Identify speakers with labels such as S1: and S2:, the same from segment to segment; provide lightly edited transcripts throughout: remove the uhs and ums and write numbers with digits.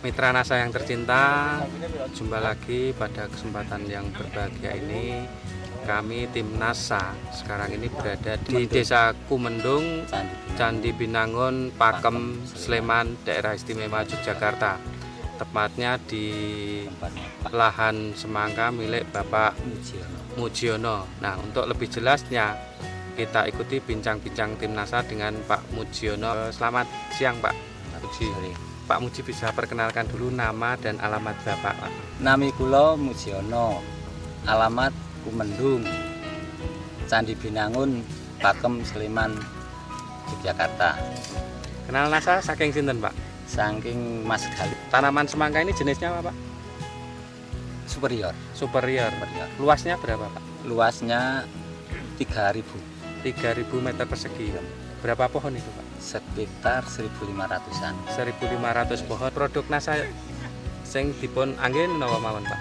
S1: Mitra NASA yang tercinta, jumpa lagi pada kesempatan yang berbahagia ini. Kami tim NASA sekarang ini berada di Desa Kumendung, Candi Binangun, Pakem, Sleman, Daerah Istimewa Yogyakarta. Tepatnya di lahan semangka milik Bapak Mujiono. Nah, untuk lebih jelasnya kita ikuti bincang-bincang tim NASA dengan Pak Mujiono. Selamat siang Pak Muji. Pak Muji bisa perkenalkan dulu nama dan alamat Bapak, Pak.
S2: Nami kula Mujiono, alamat Kumendung, Candi Binangun, Pakem, Sleman, Yogyakarta.
S1: Kenal NASA saking sinten, Pak?
S2: Saking Mas Gali.
S1: Tanaman semangka ini jenisnya apa, Pak?
S2: Superior.
S1: Superior. Luasnya berapa, Pak?
S2: Luasnya 3.000
S1: meter persegi. Berapa pohon itu, Pak?
S2: Sekitar 1.500-an.
S1: 1.500 pohon. Produk NASA sing dipun anggen napa mawon, Pak?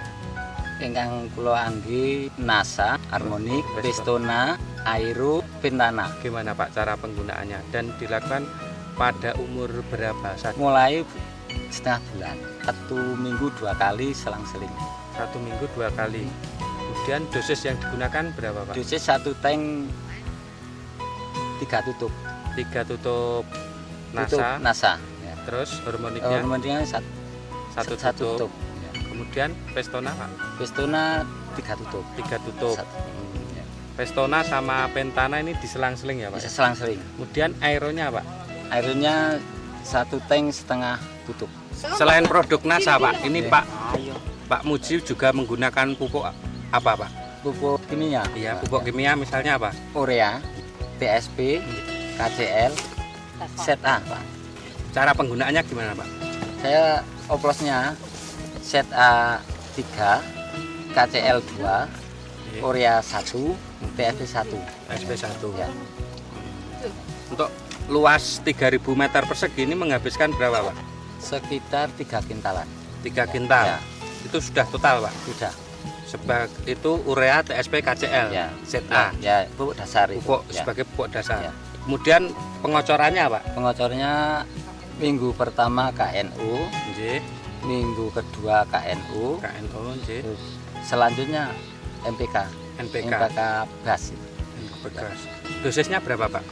S2: Ingkang kula angge NASA, Harmonik, Pestona, Aero, Pentana.
S1: Gimana Pak cara penggunaannya dan dilakukan pada umur berapa saat?
S2: Mulai setengah bulan, 1 minggu 2 kali selang-seling.
S1: 1 minggu 2 kali. Kemudian dosis yang digunakan berapa, Pak?
S2: Dosis 1 tank 3 tutup.
S1: 3 tutup
S2: Tutup
S1: NASA.
S2: NASA. Ya.
S1: Terus hormoniknya
S2: Hormoniknya
S1: satu tutup.
S2: Ya.
S1: Kemudian Pestona, Pak?
S2: Pestona 3 tutup.
S1: 3 tutup.
S2: Ya.
S1: Pestona sama Pentana ini diselang-seling ya, Pak?
S2: Bisa selang-seling.
S1: Kemudian aeronya, Pak?
S2: Airnya 1 tank setengah tutup.
S1: Selain produk NASA, Pak, ini Pak Muji juga menggunakan pupuk apa, Pak?
S2: Pupuk kimia.
S1: Iya, pupuk kimia misalnya apa?
S2: Urea, PSP, KCL, ZA, Pak.
S1: Cara penggunaannya gimana, Pak?
S2: Saya oplosnya ZA 3, KCL 2, Urea 1, PSP 1.
S1: PSP 1.
S2: Ya.
S1: Untuk luas 3.000 meter persegi ini menghabiskan berapa, Pak?
S2: Sekitar 3 kintalan.
S1: 3 kintal.
S2: Ya.
S1: Itu sudah total, Pak?
S2: Sudah.
S1: Sebab itu urea, TSP, KCL,
S2: Ya.
S1: ZA.
S2: Ya, pupuk dasar itu.
S1: Pupuk
S2: Ya.
S1: sebagai pupuk dasar.
S2: Ya.
S1: Kemudian pengocorannya, Pak?
S2: Pengocornya minggu pertama KNU,
S1: Nggih.
S2: minggu kedua KNU,
S1: KNO, nggih.
S2: terus selanjutnya MPK,
S1: NPK.
S2: MPK BAS.
S1: Bekas. Dosisnya berapa, Pak?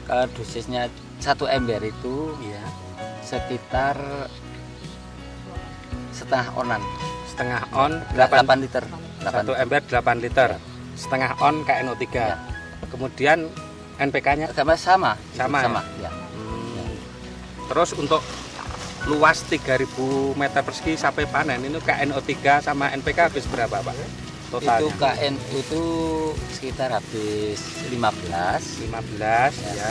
S2: Kalau dosisnya 1 ember itu
S1: Iya.
S2: sekitar setengah onan,
S1: Setengah on
S2: 8 liter.
S1: 1 ember 8 liter. Setengah on KNO 3.
S2: Ya.
S1: Kemudian NPK-nya
S2: Sama.
S1: Sama,
S2: Ya.
S1: Terus untuk luas 3.000 meter persegi sampai panen ini KNO 3 sama NPK habis berapa, Pak? Totalnya?
S2: Itu KNU itu sekitar habis 15.
S1: 15
S2: Ya.
S1: ya.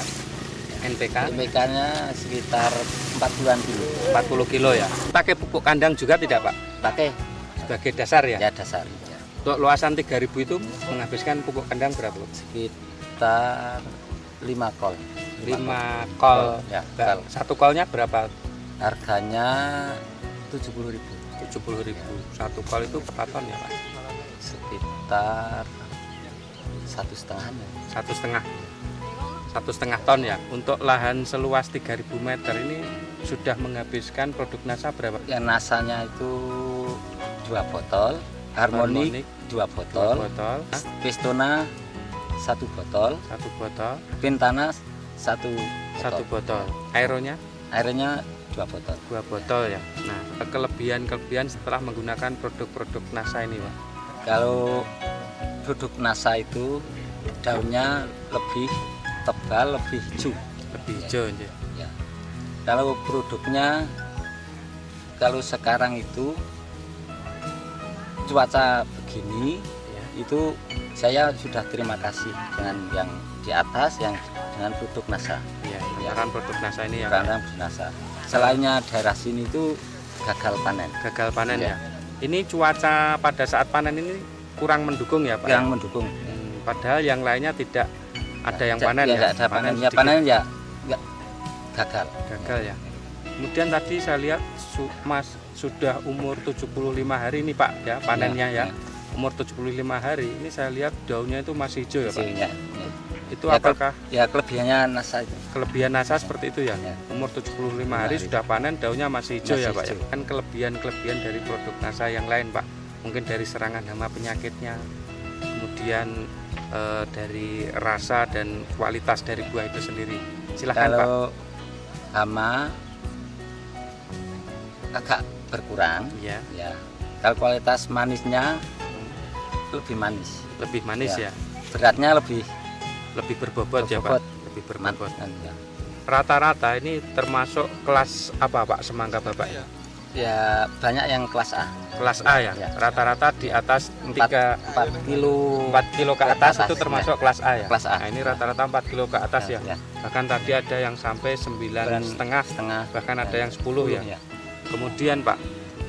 S1: NPK
S2: MPK-nya sekitar 40-an kilo.
S1: 40 kilo ya. Pakai pupuk kandang juga tidak, Pak?
S2: Pakai
S1: Sebagai dasar ya?
S2: ya dasar. Ya.
S1: Untuk luasan 3.000 itu menghabiskan pupuk kandang berapa, Pak?
S2: Sekitar 5 kol.
S1: 5 kol.
S2: Ya,
S1: Nah, satu kolnya berapa?
S2: harganya 70.000.
S1: 70.000. Satu kol itu berapa ton ya, Pak?
S2: Sekitar 1,5 ya.
S1: 1,5 ton ya. Untuk lahan seluas 3.000 meter ini sudah menghabiskan produk NASA berapa?
S2: Yang nasanya itu 2 botol, Harmonik 2 botol,
S1: 2 botol,
S2: Pestona 1 botol,
S1: 1 botol,
S2: Pentana 1
S1: 1 botol. Aeronya
S2: Airnya 2 botol.
S1: 2 botol ya. Nah, kelebihan setelah menggunakan produk-produk NASA ini, Pak.
S2: Kalau produk NASA itu daunnya lebih tebal, lebih hijau.
S1: Lebih hijau aja.
S2: Ya. Kalau produknya, kalau sekarang itu cuaca begini,
S1: Ya.
S2: itu saya sudah terima kasih dengan yang di atas, yang dengan produk NASA.
S1: Iya, karena produk NASA ini ya, Pak.
S2: Karena NASA. Selainnya daerah sini itu gagal panen.
S1: Gagal panen
S2: Ya.
S1: ya. Ini cuaca pada saat panen ini kurang mendukung ya, Pak.
S2: Yang mendukung.
S1: Padahal yang lainnya tidak ada yang panen ya.
S2: Tidak ada panen. Ya
S1: sedikit.
S2: panen ya enggak gagal.
S1: Gagal ya. Kemudian tadi saya lihat Mas sudah umur 75 hari ini, Pak ya, panennya ya. Umur 75 hari ini saya lihat daunnya itu masih hijau ya, Pak.
S2: Hasilnya.
S1: Itu apakah
S2: kelebihannya NASA itu?
S1: kelebihan NASA seperti itu ya?
S2: Ya.
S1: Umur 75 hari sudah panen, daunnya masih hijau
S2: Masih
S1: ya Pak ya?
S2: hijau.
S1: Kan kelebihan-kelebihan dari produk NASA yang lain Pak, mungkin dari serangan hama penyakitnya, kemudian dari rasa dan kualitas dari buah itu sendiri. Silahkan Pak.
S2: Kalau hama agak berkurang,
S1: Ya,
S2: ya. Kalau kualitas manisnya lebih manis,
S1: lebih manis ya,
S2: beratnya lebih
S1: lebih berbobot ya
S2: berbobot.
S1: Pak, lebih berbobot.
S2: ya.
S1: Rata-rata ini termasuk kelas apa Pak semangka Bapak?
S2: Ya banyak yang kelas A,
S1: Kelas A ya.
S2: Ya.
S1: Rata-rata di atas
S2: 4
S1: 4 kilo ke atas itu termasuk kelas A ya.
S2: Kelas A.
S1: Nah, ini rata-rata 4 kilo ke atas ya.
S2: Ya.
S1: Bahkan tadi ada yang sampai 9,5,
S2: Setengah,
S1: bahkan ada yang 10 ya.
S2: ya.
S1: Kemudian Pak,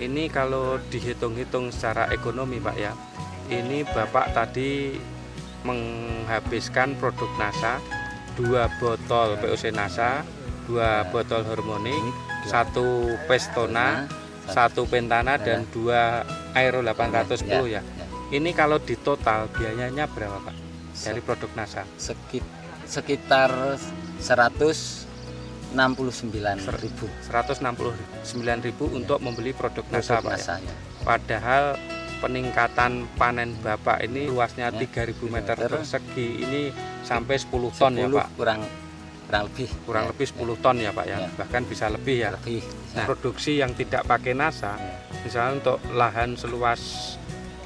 S1: ini kalau dihitung-hitung secara ekonomi Pak ya, ini Bapak tadi menghabiskan produk NASA 2 botol POC NASA, 2 botol Hormonic, 1 Pestona, 1 Pentana dan 2 Aero 810 ya. Ini kalau di total biayanya berapa Pak dari produk NASA?
S2: Sekitar 169.000
S1: 169.000 untuk membeli produk NASA Pak ya.
S2: ya.
S1: Padahal peningkatan panen Bapak ini luasnya 3.000 meter persegi ini sampai 10 ton ya Pak.
S2: kurang lebih
S1: Kurang lebih 10 ton ya Pak ya.
S2: Ya.
S1: Bahkan bisa lebih ya.
S2: lebih.
S1: Nah, produksi yang tidak pakai NASA, misalnya untuk lahan seluas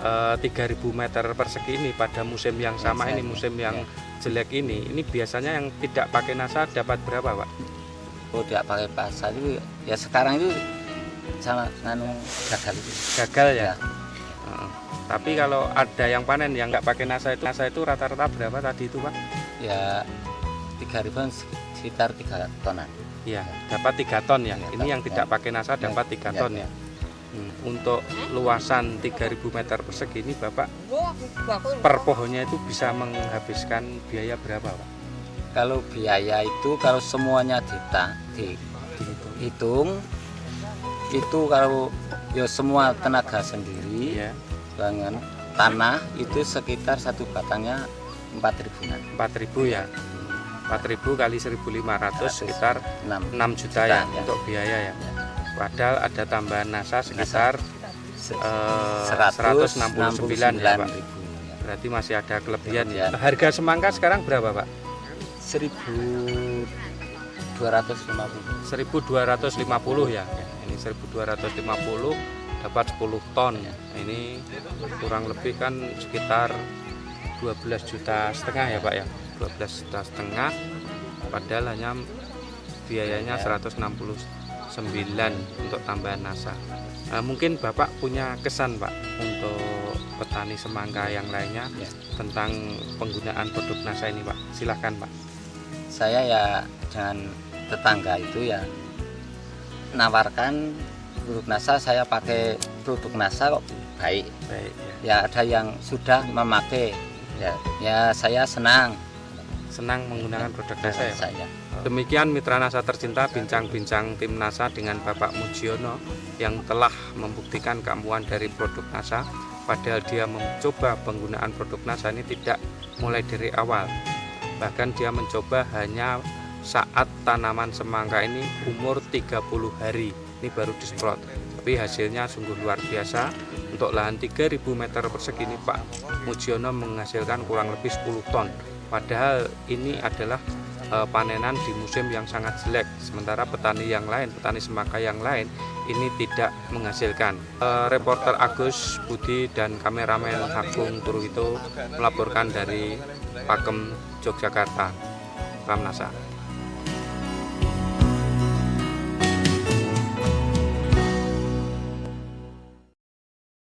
S1: 3.000 meter persegi ini pada musim yang sama ini, musim yang jelek ini biasanya yang tidak pakai NASA dapat berapa Pak?
S2: Oh, tidak pakai pasar itu ya sekarang itu sama gagal itu.
S1: Gagal ya.
S2: Ya.
S1: Tapi kalau ada yang panen yang nggak pakai NASA itu rata-rata berapa tadi itu Pak?
S2: Ya 3.000 sekitar 3 tonan.
S1: Ya, dapat 3 ton ya.
S2: Ya,
S1: Ini yang tidak pakai NASA dapat 3 ton ya. Untuk luasan 3.000 meter persegi ini Bapak per pohonnya itu bisa menghabiskan biaya berapa Pak?
S2: Kalau biaya itu kalau semuanya dihitung itu kalau ya semua tenaga sendiri
S1: Ya,
S2: dengan tanah itu sekitar satu batangnya 4.000-an.
S1: 4.000 ya. 4.000 kali 1.500 sekitar 6 juta ya
S2: ya.
S1: untuk biaya ya. Padahal ada tambahan NASA sekitar
S2: 169.000
S1: ya Pak. Berarti masih ada kelebihan ya. Harga semangka sekarang berapa Pak?
S2: 1.250.
S1: 1.250 ya. Ini 1.250 dapat 10 ton. Ini kurang lebih kan sekitar 12,5 juta ya Pak ya. 12,5 juta, padahal hanya biayanya 169 untuk tambahan NASA. Mungkin Bapak punya kesan Pak untuk petani semangka yang lainnya tentang penggunaan produk NASA ini Pak. Silahkan Pak.
S2: Saya ya dengan tetangga itu ya nawarkan produk NASA, saya pakai produk NASA kok baik.
S1: Baik
S2: Ya ada yang sudah memakai. Ya saya senang
S1: menggunakan produk NASA ya Pak.
S2: saya.
S1: Demikian mitra NASA tercinta, bincang-bincang tim NASA dengan Bapak Mujiono yang telah membuktikan keampuhan dari produk NASA. Padahal dia mencoba penggunaan produk NASA ini tidak mulai dari awal. Bahkan dia mencoba hanya saat tanaman semangka ini umur 30 hari. Ini baru disemprot. Tapi hasilnya sungguh luar biasa. Untuk lahan 3.000 meter persegi ini Pak Mujiono menghasilkan kurang lebih 10 ton. Padahal ini adalah panenan di musim yang sangat jelek, sementara petani yang lain, petani semangka yang lain ini tidak menghasilkan. Reporter Agus Budi dan kameramen Agung Purwito melaporkan dari Pakem, Yogyakarta. Salam NASA.